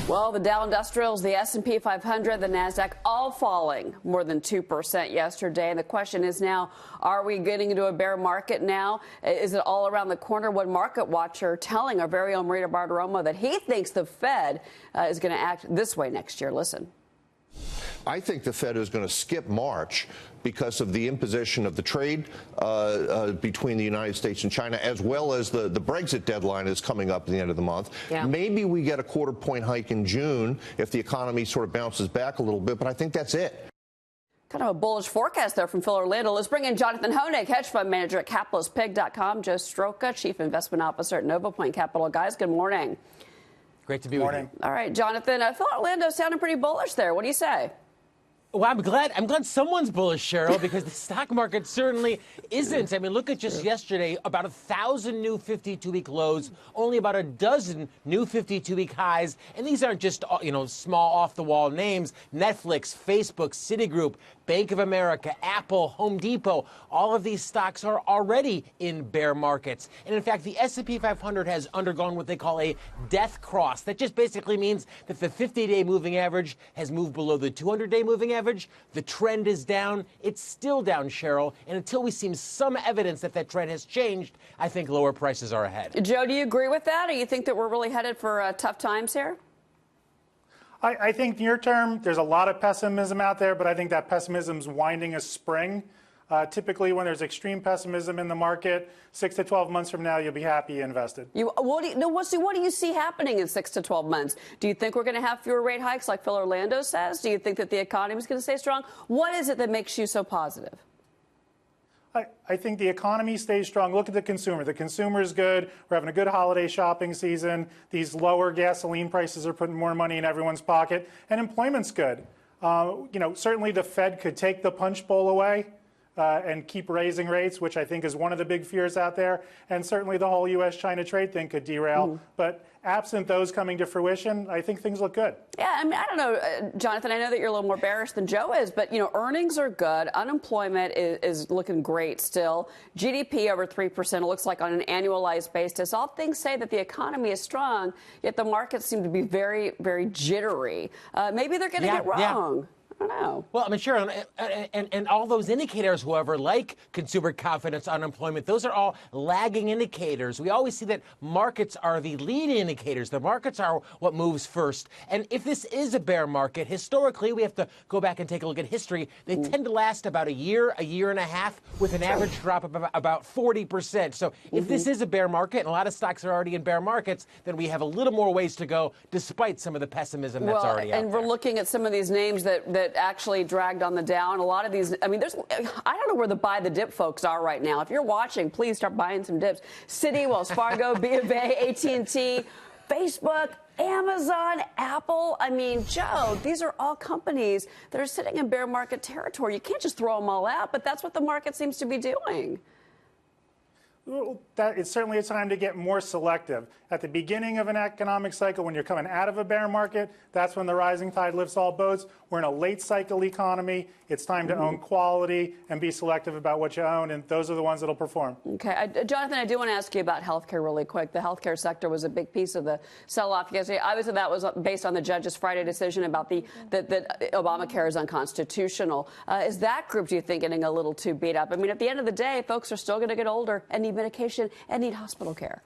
Well, the Dow Industrials, the S&P 500, the NASDAQ, all falling more than 2% yesterday. And the question is now, are we getting into a bear market now? Is it all around the corner? One market watcher telling our very own Marita Bartiromo that he thinks the Fed is going to act this way next year. Listen. I think the Fed is going to skip March because of the imposition of the trade between the United States and China, as well as the Brexit deadline is coming up at the end of the month. Yeah. Maybe we get a quarter-point hike in June if the economy sort of bounces back a little bit, but I think that's it. Kind of a bullish forecast there from Phil Orlando. Let's bring in Jonathan Hoenig, hedge fund manager at CapitalistPig.com, Joe Stroka, chief investment officer at Nova Point Capital. Guys, good morning. Great to be with you. All right, Jonathan, Phil Orlando sounded pretty bullish there. What do you say? Well, I'm glad someone's bullish, Cheryl, because the stock market certainly isn't. I mean, look at just yesterday, about 1,000 new 52-week lows, only about a dozen new 52-week highs. And these aren't just, small off-the-wall names. Netflix, Facebook, Citigroup, Bank of America, Apple, Home Depot, all of these stocks are already in bear markets. And in fact, the S&P 500 has undergone what they call a death cross. That just basically means that the 50-day moving average has moved below the 200-day moving average. The trend is down. It's still down, Cheryl. And until we see some evidence that that trend has changed, I think lower prices are ahead. Joe, do you agree with that? Or you think that we're really headed for tough times here? I think near term, there's a lot of pessimism out there, but I think that pessimism's winding a spring. Typically, when there's extreme pessimism in the market, 6 to 12 months from now, you'll be happy you invested. What do you see happening in 6 to 12 months? Do you think we're going to have fewer rate hikes like Phil Orlando says? Do you think that the economy is going to stay strong? What is it that makes you so positive? I think the economy stays strong. Look at the consumer. The consumer is good. We're having a good holiday shopping season. These lower gasoline prices are putting more money in everyone's pocket. And employment's good. Certainly the Fed could take the punch bowl away and keep raising rates, which I think is one of the big fears out there. And certainly the whole U.S.-China trade thing could derail. But absent those coming to fruition, I think things look good. Yeah, I mean, I don't know, Jonathan, I know that you're a little more bearish than Joe is, but, earnings are good. Unemployment is looking great still. GDP over 3%, it looks like on an annualized basis. All things say that the economy is strong, yet the markets seem to be very, very jittery. Maybe they're getting it wrong. I don't know. Well, I mean, sure, and all those indicators, however, like consumer confidence, unemployment, those are all lagging indicators. We always see that markets are the lead indicators. The markets are what moves first. And if this is a bear market, historically, we have to go back and take a look at history. They tend to last about a year and a half, with an average drop of about 40%. So if this is a bear market, and a lot of stocks are already in bear markets, then we have a little more ways to go, despite some of the pessimism that's already out there. And we're looking at some of these names that actually dragged on the down. A lot of these, I mean, I don't know where the buy the dip folks are right now. If you're watching, please start buying some dips. Citi, Wells Fargo, B of A, AT&T, Facebook, Amazon, Apple. I mean, Joe, these are all companies that are sitting in bear market territory. You can't just throw them all out, but that's what the market seems to be doing. Well, it's certainly a time to get more selective. At the beginning of an economic cycle, when you're coming out of a bear market, that's when the rising tide lifts all boats. We're in a late cycle economy. It's time to own quality and be selective about what you own, and those are the ones that'll perform. Okay. Jonathan, I do want to ask you about healthcare really quick. The healthcare sector was a big piece of the sell-off yesterday. Obviously, that was based on the judge's Friday decision about that Obamacare is unconstitutional. Is that group, do you think, getting a little too beat up? I mean, at the end of the day, folks are still going to get older and need medication and need hospital care.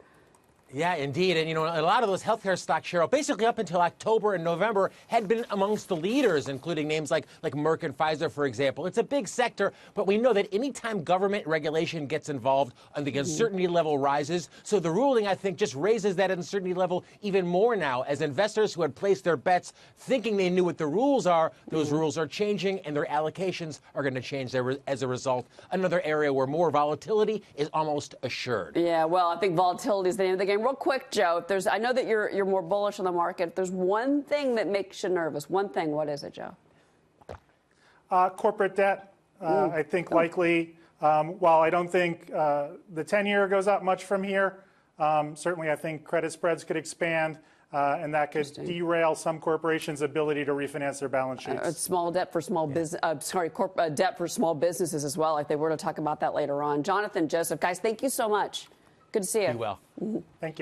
Yeah, indeed. And, a lot of those healthcare stocks, Cheryl, basically up until October and November had been amongst the leaders, including names like Merck and Pfizer, for example. It's a big sector, but we know that any time government regulation gets involved and the uncertainty level rises. So the ruling, I think, just raises that uncertainty level even more now, as investors who had placed their bets thinking they knew what the rules are, those rules are changing and their allocations are going to change as a result. Another area where more volatility is almost assured. Yeah, well, I think volatility is the name of the game. Real quick, Joe, I know that you're more bullish on the market. If there's one thing that makes you nervous, one thing, what is it, Joe? Corporate debt. I think likely, while I don't think the 10-year goes up much from here, certainly I think credit spreads could expand. And that could derail some corporations' ability to refinance their balance sheets. Small debt for small business, debt for small businesses as well. Like they were to talk about that later on. Jonathan, Joseph, guys, thank you so much. Good to see you. Be well. Thank you.